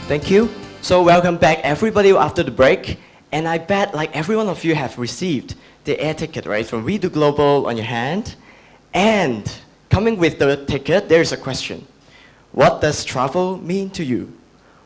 Thank you. So welcome back everybody after the break. And I bet like every one of you have received the air ticket, right, from WEDO Global on your hand. And coming with the ticket, there is a question. What does travel mean to you?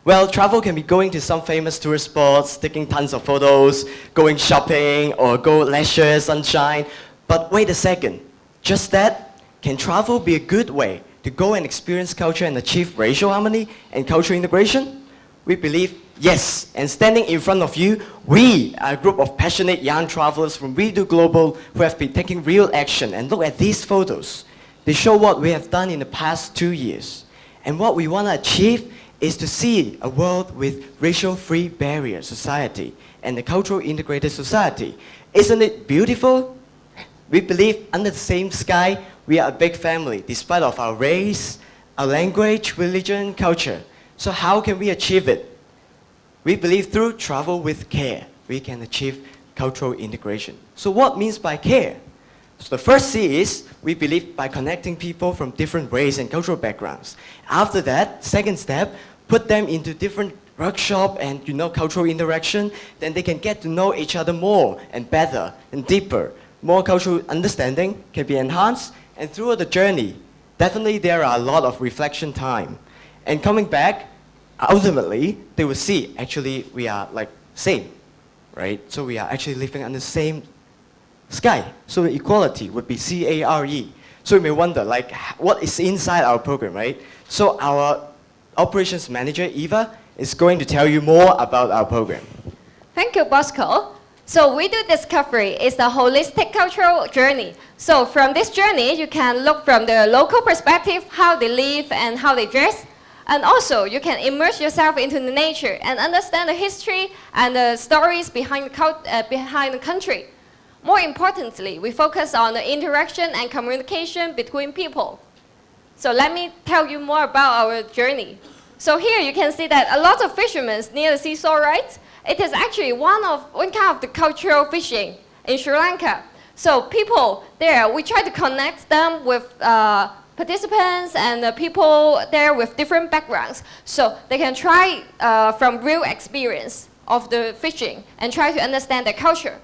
Well, travel can be going to some famous tourist spots, taking tons of photos, going shopping, or go leisure, sunshine. But wait a second, just that? Can travel be a good way to go and experience culture and achieve racial harmony and cultural integration? We believe yes, and standing in front of you, we are a group of passionate young travelers from WEDO Global who have been taking real action. And look at these photos. They show what we have done in the past 2 years. And what we want to achieve is to see a world with racial-free barrier society and a cultural integrated society. Isn't it beautiful? We believe under the same sky, we are a big family, despite of our race, our language, religion, culture. So how can we achieve it? We believe through travel with care, we can achieve cultural integration. So what means by care? So the first C is, we believe by connecting people from different race and cultural backgrounds. After that, second step, put them into different workshop and cultural interaction, then they can get to know each other more and better and deeper. More cultural understanding can be enhanced, and throughout the journey, definitely there are a lot of reflection time. And coming back, ultimately, they will see actually we are like same, right? So we are actually living under the same sky. So equality would be CARE. So you may wonder, like, what is inside our program, right? So our operations manager, Eva, is going to tell you more about our program. Thank you, Bosco. So WEDO Discovery is a holistic cultural journey. So from this journey, you can look from the local perspective, how they live and how they dress. And also, you can immerse yourself into the nature and understand the history and the stories behind the country. More importantly, we focus on the interaction and communication between people. So let me tell you more about our journey. So here you can see that a lot of fishermen near the seashore, right? It is actually one kind of the cultural fishing in Sri Lanka. So people there, we try to connect them with participants and people there with different backgrounds. So they can try from real experience of the fishing and try to understand their culture.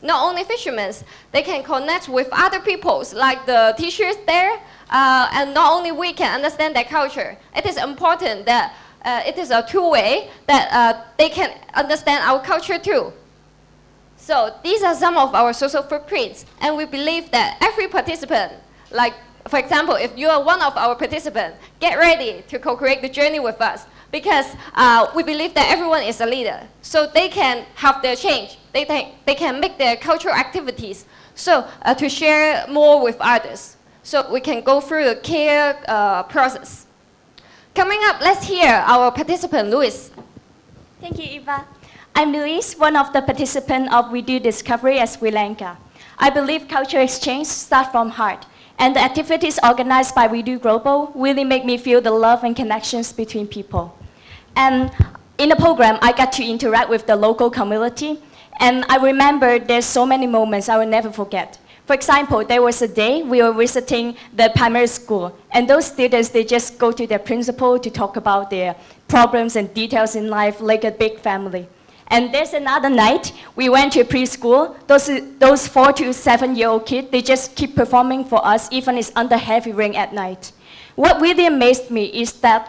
Not only fishermen, they can connect with other peoples like the teachers there, and not only we can understand their culture. It is important that it is a two-way that they can understand our culture too. So these are some of our social footprints, and we believe that every participant, like for example, if you are one of our participants, get ready to co-create the journey with us, because we believe that everyone is a leader, so they can have their change. They can make their cultural activities, so to share more with others. So we can go through the care process. Coming up, let's hear our participant, Luis. Thank you, Eva. I'm Luis, one of the participants of WEDO Discovery at Sri Lanka. I believe cultural exchange starts from heart, and the activities organized by WEDO Global really make me feel the love and connections between people. And in the program, I got to interact with the local community, and I remember there's so many moments I will never forget. For example, there was a day we were visiting the primary school, and those students, they just go to their principal to talk about their problems and details in life like a big family. And there's another night, we went to preschool. Those 4 to 7-year-old kids, they just keep performing for us, even it's under heavy rain at night. What really amazed me is that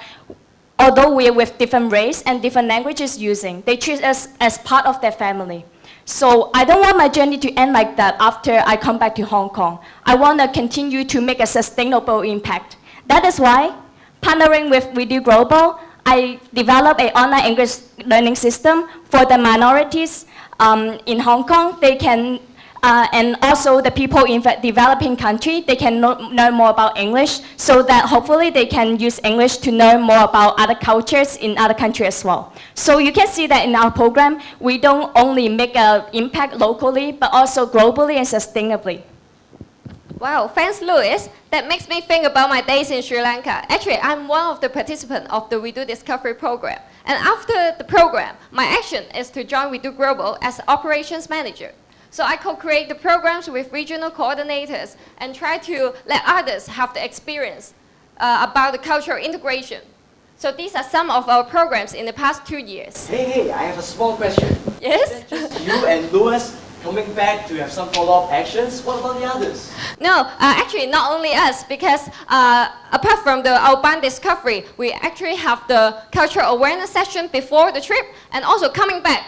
although we're with different race and different languages using, they treat us as part of their family. So I don't want my journey to end like that after I come back to Hong Kong. I want to continue to make a sustainable impact. That is why, partnering with WEDO Global, I developed an online English learning system for the minorities in Hong Kong. They can, and also the people in the developing country, they can learn more about English, so that hopefully they can use English to learn more about other cultures in other countries as well. So you can see that in our program, we don't only make an impact locally, but also globally and sustainably. Wow, thanks, Louis. That makes me think about my days in Sri Lanka. Actually, I'm one of the participants of the WEDO Discovery program. And after the program, my action is to join WEDO Global as operations manager. So I co-create the programs with regional coordinators and try to let others have the experience about the cultural integration. So these are some of our programs in the past 2 years. Hey, I have a small question. Yes? Just you and Louis coming back to have some follow-up actions. What about the others? No, actually not only us, because apart from the outbound discovery, we actually have the cultural awareness session before the trip, and also coming back,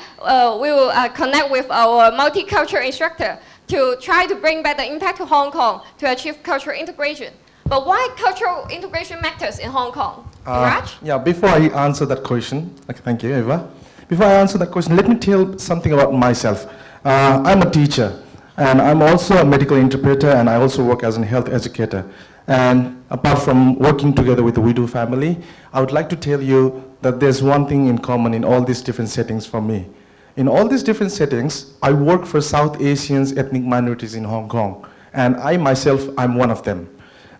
we will connect with our multicultural instructor to try to bring back the impact to Hong Kong to achieve cultural integration. But why cultural integration matters in Hong Kong? Raj? Yeah, before I answer that question, okay, thank you, Eva. Before I answer that question, let me tell something about myself. I'm a teacher, and I'm also a medical interpreter, and I also work as a health educator. And apart from working together with the WEDO family, I would like to tell you that there's one thing in common in all these different settings for me. In all these different settings, I work for South Asians ethnic minorities in Hong Kong, and I myself, I'm one of them.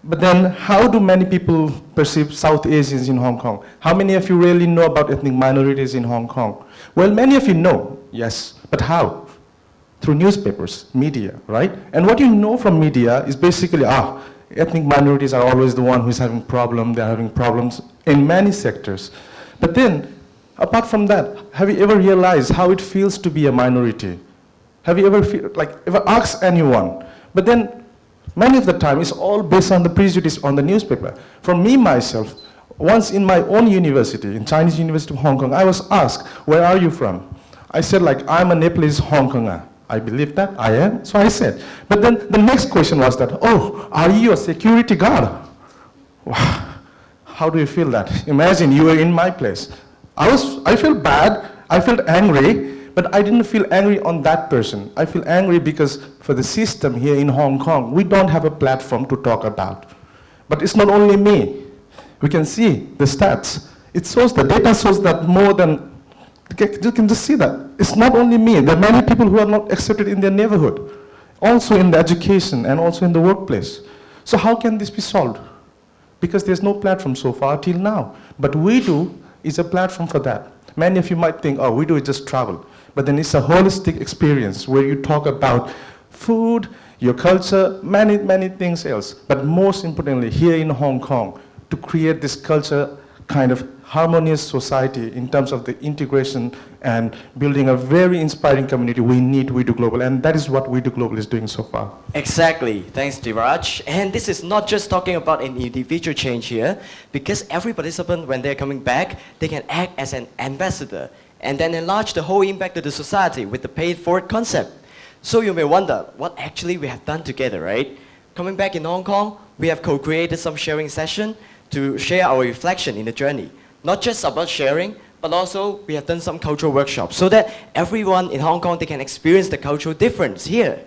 But then, how do many people perceive South Asians in Hong Kong? How many of you really know about ethnic minorities in Hong Kong? Well, many of you know, yes, but how? Through newspapers, media, right? And what you know from media is basically, ethnic minorities are always the one who's having problems, they're having problems in many sectors. But then, apart from that, have you ever realized how it feels to be a minority? Have you ever asked anyone? But then, many of the time, it's all based on the prejudice on the newspaper. For me, myself, once in my own university, in Chinese University of Hong Kong, I was asked, where are you from? I said, I'm a Nepalese Hong Konger. I believe that, I am, so I said. But then the next question was that, are you a security guard? Wow. How do you feel that? Imagine you were in my place. I felt bad, I felt angry, but I didn't feel angry on that person. I feel angry because for the system here in Hong Kong, we don't have a platform to talk about. But it's not only me. We can see the stats. It shows, the data shows that more than, you can just see that. It's not only me. There are many people who are not accepted in their neighborhood, also in the education and also in the workplace. So how can this be solved? Because there's no platform so far till now. But WEDO is a platform for that. Many of you might think, WEDO is just travel. But then it's a holistic experience where you talk about food, your culture, many things else. But most importantly, here in Hong Kong, to create this culture kind of harmonious society in terms of the integration and building a very inspiring community, we need WEDO Global, and that is what WEDO Global is doing so far. Exactly. Thanks, Diraj. And this is not just talking about an individual change here, because every participant, when they're coming back, they can act as an ambassador and then enlarge the whole impact of the society with the paid-forward concept. So you may wonder what actually we have done together, right? Coming back in Hong Kong, we have co-created some sharing session to share our reflection in the journey. Not just about sharing, but also we have done some cultural workshops so that everyone in Hong Kong, they can experience the cultural difference here.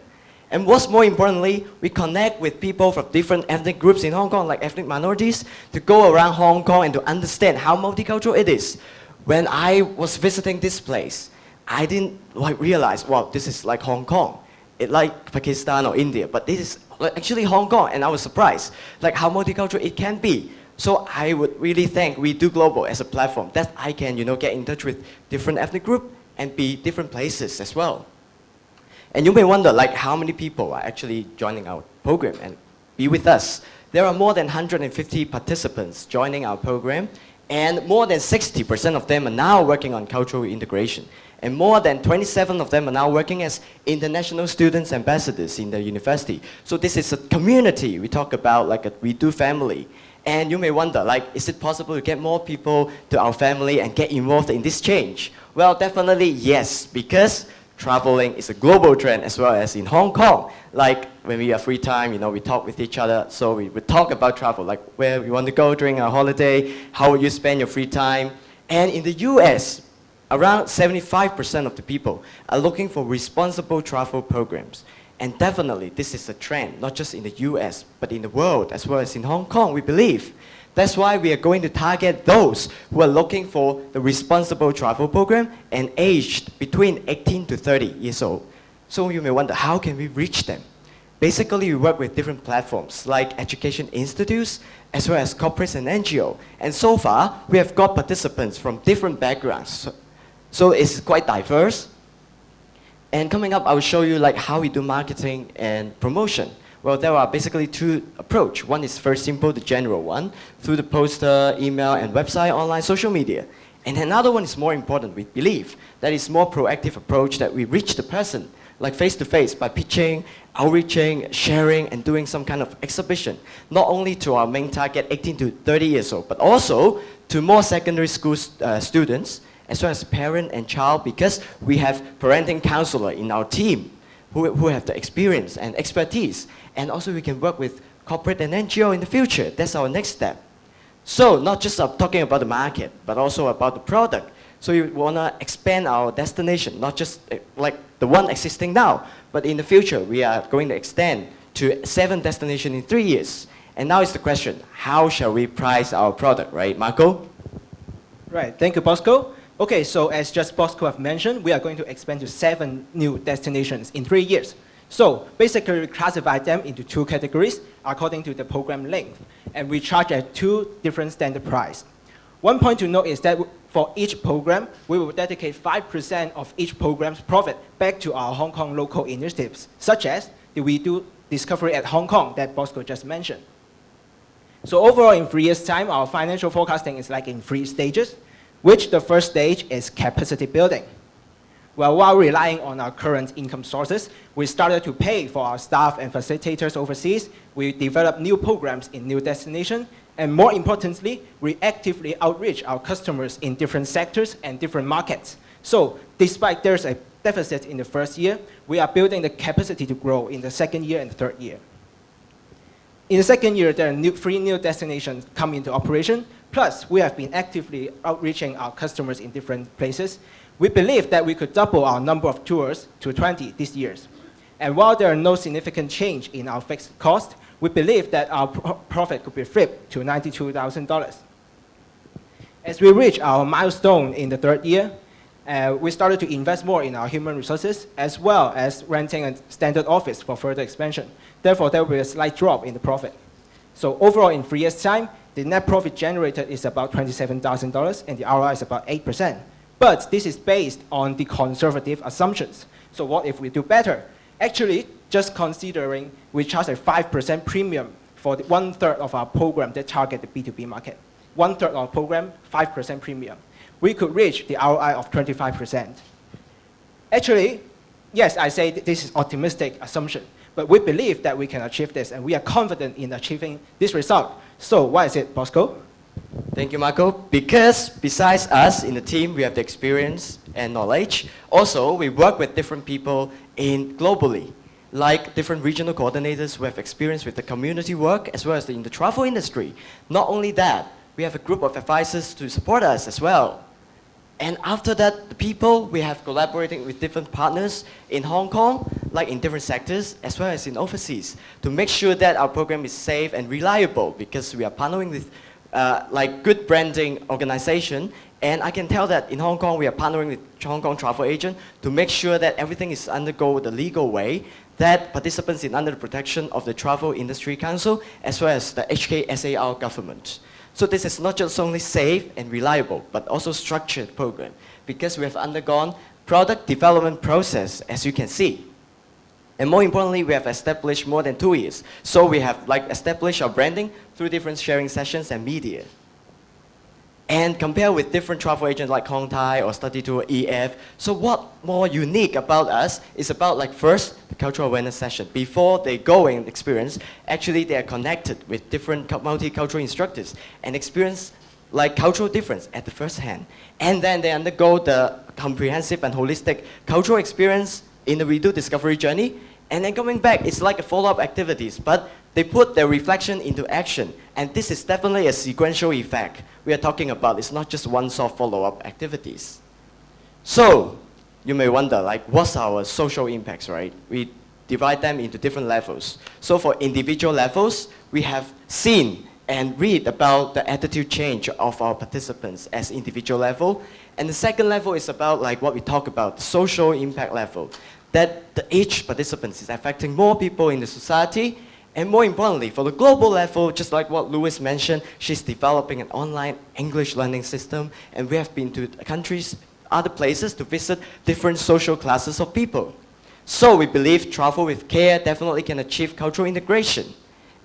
And what's more importantly, we connect with people from different ethnic groups in Hong Kong, like ethnic minorities, to go around Hong Kong and to understand how multicultural it is. When I was visiting this place, I didn't realize, wow, this is like Hong Kong. It's like Pakistan or India, but this is actually Hong Kong, and I was surprised, like how multicultural it can be. So I would really thank WEDO Global as a platform that I can, get in touch with different ethnic groups and be different places as well. And you may wonder, how many people are actually joining our program and be with us. There are more than 150 participants joining our program, and more than 60% of them are now working on cultural integration. And more than 27 of them are now working as international students ambassadors in the university. So this is a community we talk about, like a WEDO family. And you may wonder, is it possible to get more people to our family and get involved in this change? Well, definitely yes, because traveling is a global trend as well as in Hong Kong. When we have free time, we talk with each other. So we would talk about travel, like where we want to go during our holiday, how would you spend your free time? And in the US, around 75% of the people are looking for responsible travel programs. And definitely, this is a trend, not just in the US, but in the world, as well as in Hong Kong, we believe. That's why we are going to target those who are looking for the responsible travel program and aged between 18 to 30 years old. So you may wonder, how can we reach them? Basically, we work with different platforms, like education institutes, as well as corporates and NGO. And so far, we have got participants from different backgrounds. So it's quite diverse. And coming up, I will show you how we do marketing and promotion. Well, there are basically two approaches. One is very simple, the general one, through the poster, email, and website, online, social media. And another one is more important, we believe. That is more proactive approach that we reach the person, like face-to-face, by pitching, outreaching, sharing, and doing some kind of exhibition. Not only to our main target, 18 to 30 years old, but also to more secondary school students, as well as parent and child, because we have parenting counselor in our team who have the experience and expertise. And also we can work with corporate and NGO in the future. That's our next step. So not just talking about the market, but also about the product. So we want to expand our destination, not just like the one existing now, but in the future we are going to extend to 7 destinations in 3 years. And now is the question, how shall we price our product, right, Marco? Right, thank you, Bosco. Okay, so as just Bosco have mentioned, we are going to expand to 7 new destinations in 3 years. So basically, we classify them into 2 categories according to the program length, and we charge at 2 different standard price. One point to note is that for each program, we will dedicate 5% of each program's profit back to our Hong Kong local initiatives, such as the WEDO Discovery at Hong Kong that Bosco just mentioned. So overall, in 3 years' time, our financial forecasting is like in 3 stages, which the first stage is capacity building. Well, while relying on our current income sources, we started to pay for our staff and facilitators overseas. We developed new programs in new destinations, and more importantly, we actively outreach our customers in different sectors and different markets. So despite there's a deficit in the first year, we are building the capacity to grow in the second year and the third year. In the second year, there are 3 new destinations come into operation. Plus, we have been actively outreaching our customers in different places. We believe that we could double our number of tours to 20 this year. And while there are no significant change in our fixed cost, we believe that our profit could be flipped to $92,000. As we reach our milestone in the third year, we started to invest more in our human resources, as well as renting a standard office for further expansion. Therefore, there will be a slight drop in the profit. So overall, in 3 years' time, the net profit generated is about $27,000, and the ROI is about 8%. But this is based on the conservative assumptions. So what if we do better? Actually, just considering we charge a 5% premium for 1/3 of our program that target the B2B market. 1/3 of our program, 5% premium. We could reach the ROI of 25%. Actually, yes, I say this is optimistic assumption, but we believe that we can achieve this, and we are confident in achieving this result. So why is it, Bosco? Thank you, Marco. Because besides us in the team, we have the experience and knowledge. Also, we work with different people globally, like different regional coordinators who have experience with the community work as well as in the travel industry. Not only that, we have a group of advisors to support us as well. And after that, the people, we have collaborating with different partners in Hong Kong, like in different sectors, as well as in overseas, to make sure that our program is safe and reliable, because we are partnering with like good branding organization. And I can tell that in Hong Kong, we are partnering with Hong Kong travel agent to make sure that everything is undergo the legal way, that participants in under the protection of the Travel Industry Council, as well as the HKSEC government. So this is not just only safe and reliable, but also structured program, because we have undergone product development process, as you can see. And more importantly, we have established more than 2 years. So we have established our branding through different sharing sessions and media. And compare with different travel agents like Hong Thai or Study Tour EF. So what more unique about us is about first, the cultural awareness session. Before they go and experience, actually they are connected with different multicultural instructors and experience cultural difference at the first hand. And then they undergo the comprehensive and holistic cultural experience in the WEDO Discovery journey. And then coming back, it's like a follow-up activities, but they put their reflection into action. And this is definitely a sequential effect we are talking about. It's not just one-off follow-up activities. So you may wonder, what's our social impacts, right? We divide them into different levels. So for individual levels, we have seen and read about the attitude change of our participants as individual level. And the second level is about what we talk about, social impact level, that each participant is affecting more people in the society. And more importantly, for the global level, just like what Louis mentioned, she's developing an online English learning system, and we have been to countries, other places to visit different social classes of people. So we believe travel with care definitely can achieve cultural integration.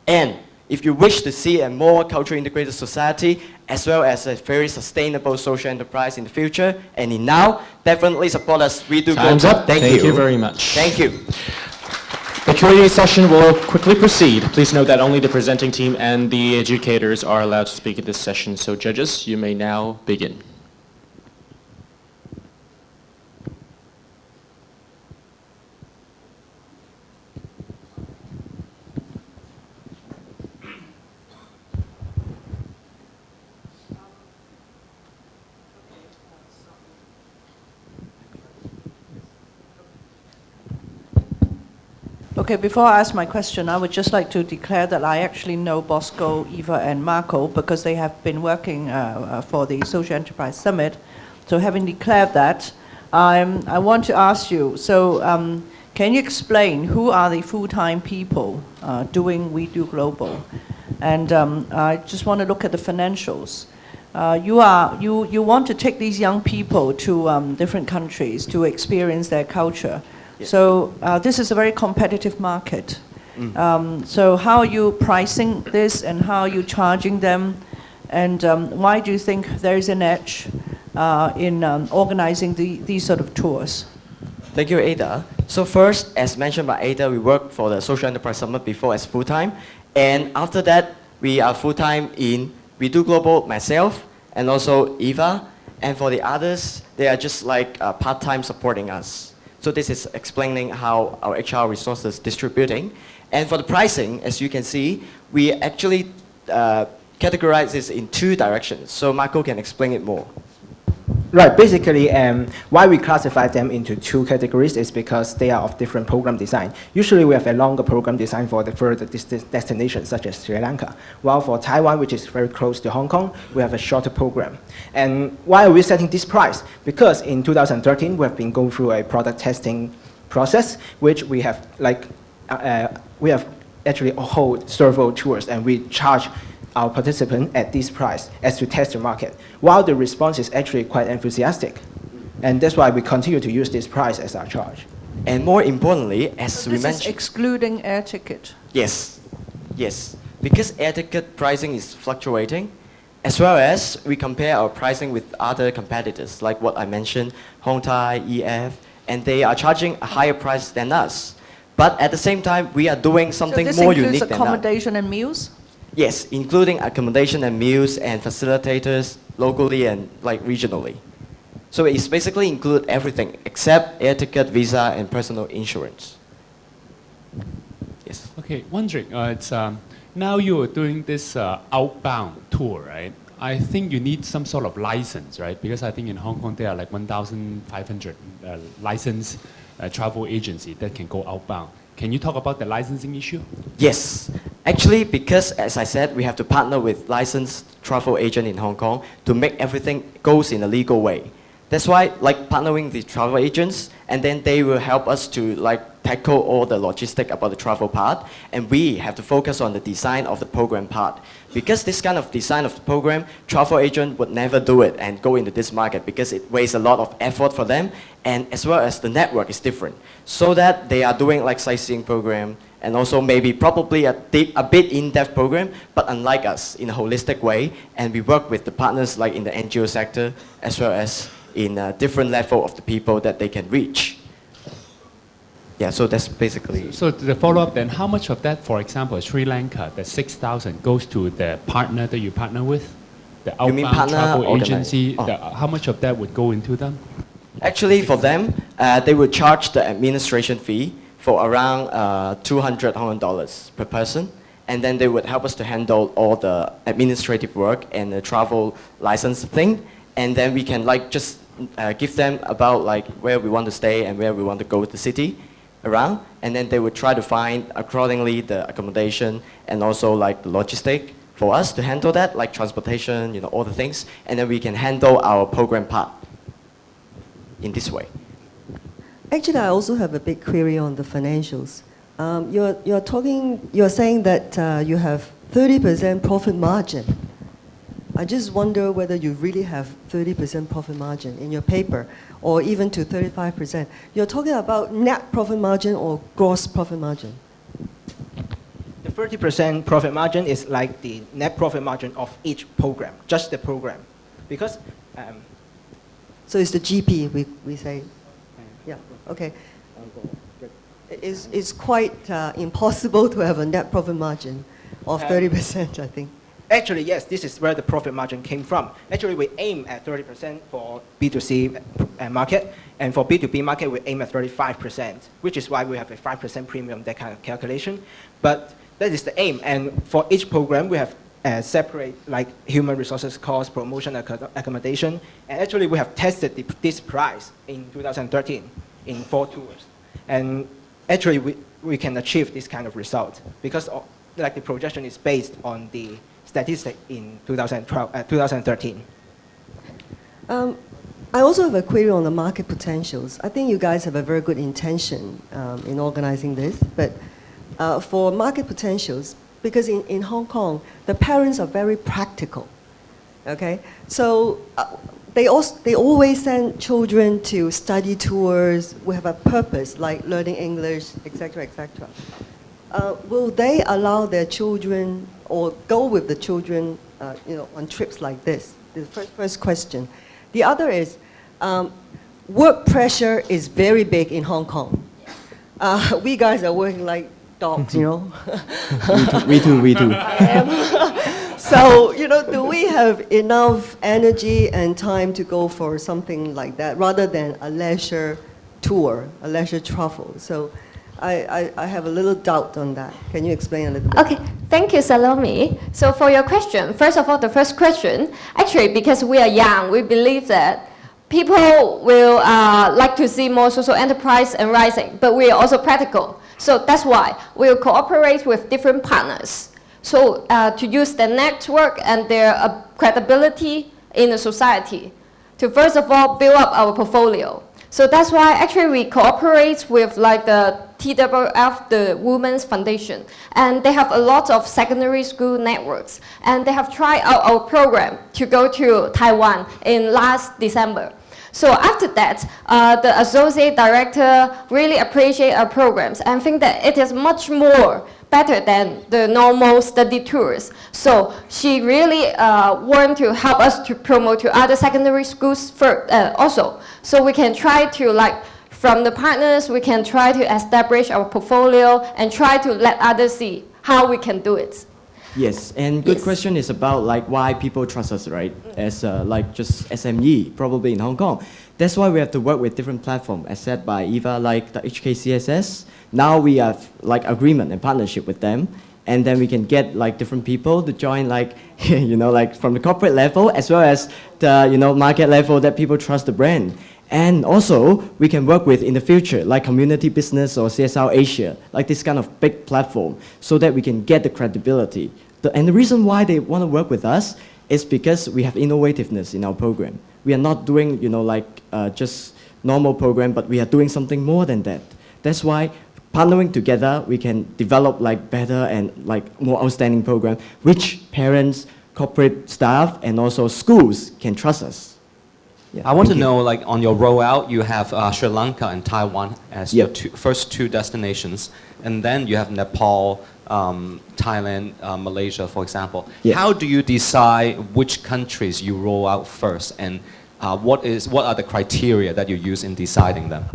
And if you wish to see a more culturally integrated society, as well as a very sustainable social enterprise in the future and in now, definitely support us. We do Time's Global. up. Thank you very much. Thank you. The Q&A session will quickly proceed. Please note that only the presenting team and the educators are allowed to speak at this session. So judges, you may now begin. Okay, before I ask my question, I would just like to declare that I actually know Bosco, Eva, and Marco because they have been working for the Social Enterprise Summit. So having declared that, I want to ask you, so can you explain who are the full-time people doing WeDo Global? And I just want to look at the financials. You want to take these young people to different countries to experience their culture. So this is a very competitive market. So how are you pricing this and how are you charging them? And why do you think there is an edge in organizing these sort of tours? Thank you, Ada. So first, as mentioned by Ada, we worked for the Social Enterprise Summit before as full-time. And after that, we are full-time in WeDo Global, myself, and also Eva. And for the others, they are just like part-time supporting us. So this is explaining how our HR resources distributing. And for the pricing, as you can see, we actually categorize this in two directions. So Marco can explain it more. Right, basically, why we classify them into two categories is because they are of different program design. Usually we have a longer program design for the further destinations, such as Sri Lanka, while for Taiwan, which is very close to Hong Kong, we have a shorter program. And why are we setting this price? Because in 2013, we have been going through a product testing process, which we have actually a whole several tours, and we charge our participant at this price as to test the market, while the response is actually quite enthusiastic. And that's why we continue to use this price as our charge. And more importantly, as So we this is mentioned... excluding air ticket. Yes, yes. Because air ticket pricing is fluctuating, as well as we compare our pricing with other competitors, like what I mentioned, Hong Tai, EF, and they are charging a higher price than us. But at the same time, we are doing something more unique than So this includes that. accommodation and meals? Yes, including accommodation and meals and facilitators locally and like regionally. So it's basically include everything except air ticket, visa, and personal insurance. Yes. Okay, wondering, it's now you are doing this outbound tour, right? I think you need some sort of license, right? Because I think in Hong Kong there are like 1,500 licensed travel agency that can go outbound. Can you talk about the licensing issue? Yes. Actually, because as I said, we have to partner with licensed travel agent in Hong Kong to make everything goes in a legal way. That's why, like, partnering with travel agents, and then they will help us to, like, tackle all the logistic about the travel part, and we have to focus on the design of the program part. Because this kind of design of the program, travel agent would never do it and go into this market because it wastes a lot of effort for them, and as well as the network is different. So that they are doing, like, sightseeing program, and also maybe probably a bit in-depth program, but unlike us, in a holistic way, and we work with the partners, like, in the NGO sector, as well as in a different level of the people that they can reach. Yeah, so that's basically... So the follow-up then, how much of that, for example, Sri Lanka, the 6,000 goes to the partner that you partner with? The You mean outbound partner travel or agency, Oh. how much of that would go into them? Actually, for them, they would charge the administration fee for around 200 Hong Kong dollars per person. And then they would help us to handle all the administrative work and the travel license thing. And then we can like just give them about like where we want to stay and where we want to go to the city around. And then they would try to find accordingly the accommodation and also like the logistic for us to handle that, like transportation, you know, all the things. And then we can handle our program part in this way. Actually, I also have a big query on the financials. You're saying that you have 30% profit margin. I just wonder whether you really have 30% profit margin in your paper, or even to 35%. You're talking about net profit margin or gross profit margin? The 30% profit margin is like the net profit margin of each program, just the program. Because So it's the GP, we say. Yeah, okay. It's quite impossible to have a net profit margin of 30%, I think. actually, yes, this is where the profit margin came from. Actually, we aim at 30% for B2C market, and for B2B market, we aim at 35%, which is why we have a 5% premium, that kind of calculation. But that is the aim, and for each program, we have separate like human resources cost, promotion, accommodation, and actually we have tested this price in 2013 in 4 tours, and actually we can achieve this kind of result because like the projection is based on the statistic in 2013. I also have a query on the market potentials. I think you guys have a very good intention in organizing this, but for market potentials, because in Hong Kong, the parents are very practical, okay? So they always send children to study tours. We have a purpose, like learning English, etc., etc. Will they allow their children or go with the children, on trips like this? The first question. The other is, work pressure is very big in Hong Kong. We guys are working like dogs, We too. So, do we have enough energy and time to go for something like that rather than a leisure tour, a leisure travel? So I have a little doubt on that. Can you explain a little bit? Okay, thank you, Salome. So for your question, first of all, the first question, actually, because we are young, we believe that people will like to see more social enterprise and rising, but we are also practical. So that's why we'll cooperate with different partners. So to use their network and their credibility in the society to first of all build up our portfolio. So that's why actually we cooperate with like the TWF, the Women's Foundation, and they have a lot of secondary school networks, and they have tried out our program to go to Taiwan in last December. So after that, the associate director really appreciate our programs and think that it is much more better than the normal study tours. So she really want to help us to promote to other secondary schools also. So we can try to from the partners, we can try to establish our portfolio and try to let others see how we can do it. Yes, and good Yes. question is about why people trust us, right? As just SME, probably in Hong Kong. That's why we have to work with different platforms, as said by Eva, like the HKCSS. Now we have agreement and partnership with them, and then we can get different people to join, from the corporate level as well as the market level that people trust the brand. And also, we can work with, in the future, like community business or CSR Asia, like this kind of big platform, so that we can get the credibility. And the reason why they want to work with us is because we have innovativeness in our program. We are not doing, just normal program, but we are doing something more than that. That's why partnering together, we can develop better and more outstanding program, which parents, corporate staff, and also schools can trust us. Yeah, I want to thank you. know, on your rollout, you have Sri Lanka and Taiwan as your first two destinations, and then you have Nepal, Thailand, Malaysia, for example. Yeah. How do you decide which countries you roll out first, and what are the criteria that you use in deciding them?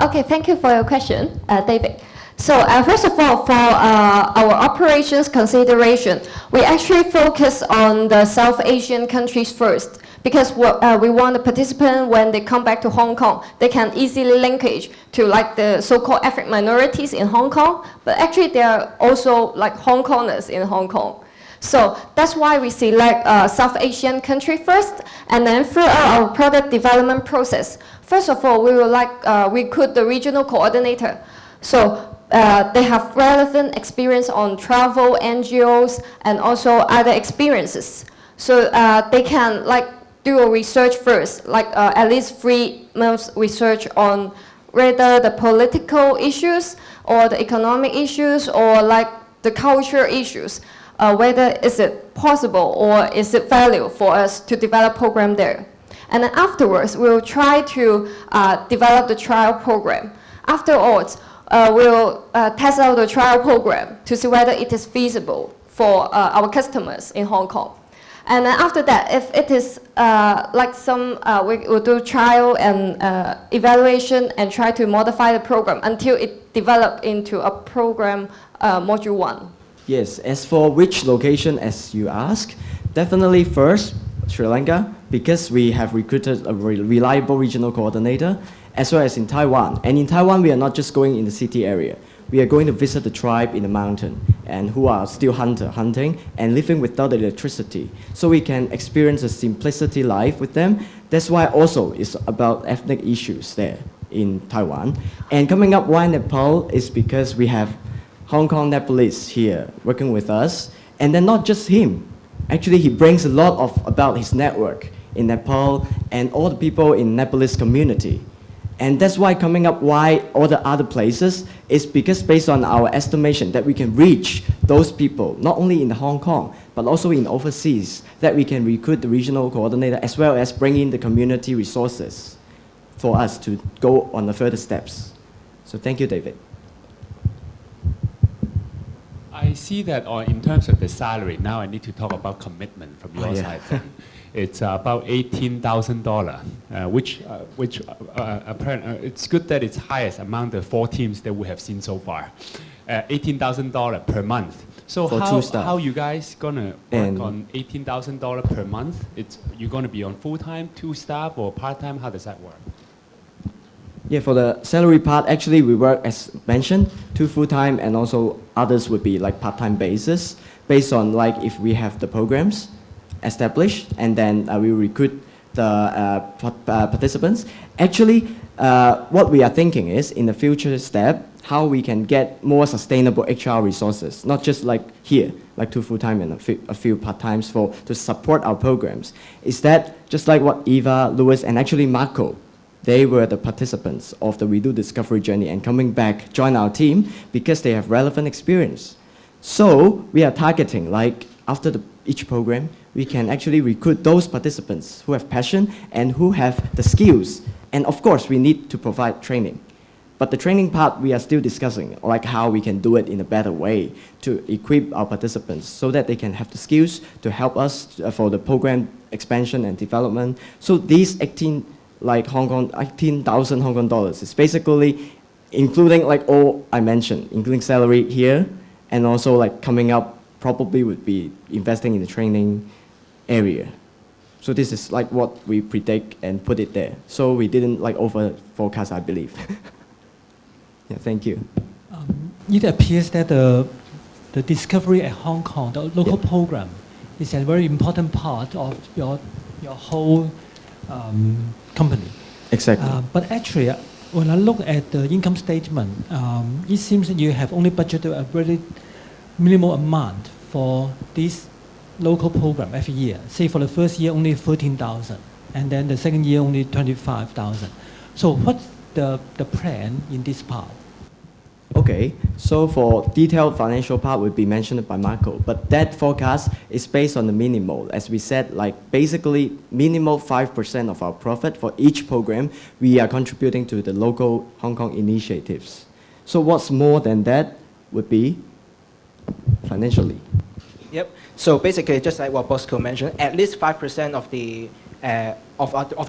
Okay, thank you for your question, David. So first of all, for our operations consideration, we actually focus on the South Asian countries first, because we want the participant, when they come back to Hong Kong, they can easily linkage to the so-called ethnic minorities in Hong Kong, but actually they are also Hong Kongers in Hong Kong. So that's why we select South Asian country first, and then throughout our product development process, first of all, we will recruit the regional coordinator. So they have relevant experience on travel, NGOs, and also other experiences. So they can do a research first, at least 3 months research on whether the political issues or the economic issues or the culture issues, whether is it possible or is it value for us to develop program there. And then afterwards, we'll try to develop the trial program. Afterwards, we'll test out the trial program to see whether it is feasible for our customers in Hong Kong. And then after that, if it is we will do trial and evaluation and try to modify the program until it develops into a program module 1. Yes, as for which location, as you ask, definitely first, Sri Lanka, because we have recruited a reliable regional coordinator, as well as in Taiwan. And in Taiwan, we are not just going in the city area. We are going to visit the tribe in the mountain and who are still hunting and living without electricity. So we can experience a simplicity life with them. That's why also it's about ethnic issues there in Taiwan. And coming up, why Nepal is because we have Hong Kong Nepalese here working with us. And then not just him. Actually, he brings a lot about his network in Nepal and all the people in Nepalese community. And that's why coming up why all the other places is because based on our estimation that we can reach those people, not only in Hong Kong, but also in overseas, that we can recruit the regional coordinator as well as bring in the community resources for us to go on the further steps. So thank you, David. I see that in terms of the salary, now I need to talk about commitment from your side. Then. It's about $18,000, which it's good that it's highest among the 4 teams that we have seen so far. $18,000 per month. So For 2 staff. how you guys gonna work on $18,000 per month? You're gonna be on full-time, 2 staff, or part-time? How does that work? Yeah, for the salary part, actually we work, as mentioned, 2 full-time and also others would be like part-time basis, based on like if we have the programs established and then we recruit the participants. Actually, what we are thinking is in the future step, how we can get more sustainable HR resources, not just like here, like 2 full-time and a few part-times to support our programs. Is that just like what Eva, Louis, and actually Marco, they were the participants of the WEDO Discovery journey and coming back, join our team because they have relevant experience. So we are targeting like after each program, we can actually recruit those participants who have passion and who have the skills. And of course, we need to provide training. But the training part, we are still discussing, like how we can do it in a better way to equip our participants so that they can have the skills to help us for the program expansion and development. So these 18,000 Hong Kong dollars is basically including like all I mentioned, including salary here, and also like coming up probably would be investing in the training area. So this is like what we predict and put it there. So we didn't like over forecast, I believe. Yeah, thank you. It appears that the Discovery at Hong Kong, the local program, is a very important part of your whole company. Exactly. But actually, when I look at the income statement, it seems that you have only budgeted a very minimal amount for this local program every year. Say for the first year only 13,000, and then the second year only 25,000. So what's the plan in this part? Okay, so for detailed financial part will be mentioned by Marco, but that forecast is based on the minimal. As we said, like basically minimal 5% of our profit for each program, we are contributing to the local Hong Kong initiatives. So what's more than that would be financially. Yep. So basically, just like what Bosco mentioned, at least 5% of the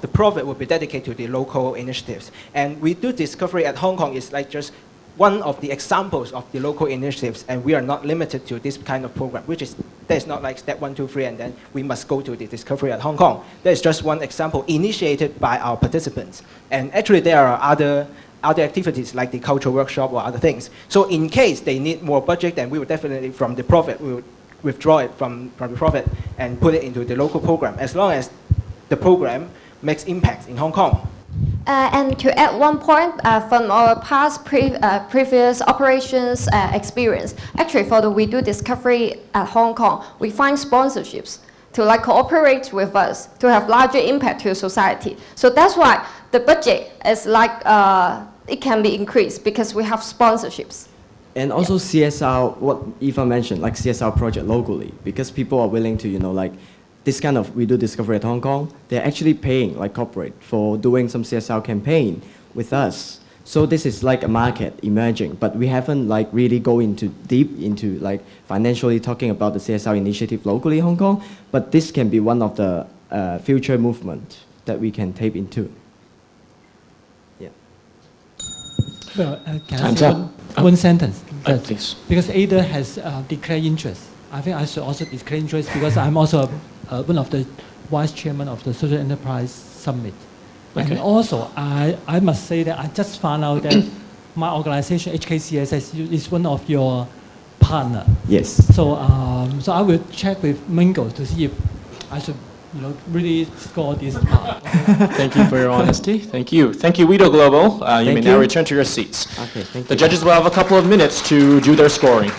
profit will be dedicated to the local initiatives. And we do Discovery at Hong Kong is like just one of the examples of the local initiatives, and we are not limited to this kind of program, there's not like step 1, 2, 3, and then we must go to the Discovery at Hong Kong. There's just one example initiated by our participants. And actually there are other activities like the cultural workshop or other things. So in case they need more budget, then we will definitely from the profit, we will withdraw it from the profit and put it into the local program, as long as the program makes impact in Hong Kong. And to add one point from our past previous operations experience, actually for the WEDO Discovery at Hong Kong, we find sponsorships to like cooperate with us to have larger impact to society. So that's why the budget is like it can be increased because we have sponsorships. And also CSR, what Eva mentioned, like CSR project locally, because people are willing to, this kind of WEDO Discovery at Hong Kong, they're actually paying like corporate for doing some CSR campaign with us. So this is like a market emerging, but we haven't like really go into deep into like financially talking about the CSR initiative locally in Hong Kong, but this can be one of the future movement that we can tap into. Yeah. Well, can I Time's say up. one sentence? Please. Because Ada has declared interest. I think I should also declare interest because I'm also one of the vice chairman of the Social Enterprise Summit. Okay. And also, I must say that I just found out that my organization, HKSEC, is one of your partner. Yes. So, so I will check with Mingo to see if I should, really score this part. Thank you for your honesty. Thank you. Thank you, WEDO Global. You may Thank now you. return to your seats. Okay, thank The you. judges will have a couple of minutes to do their scoring.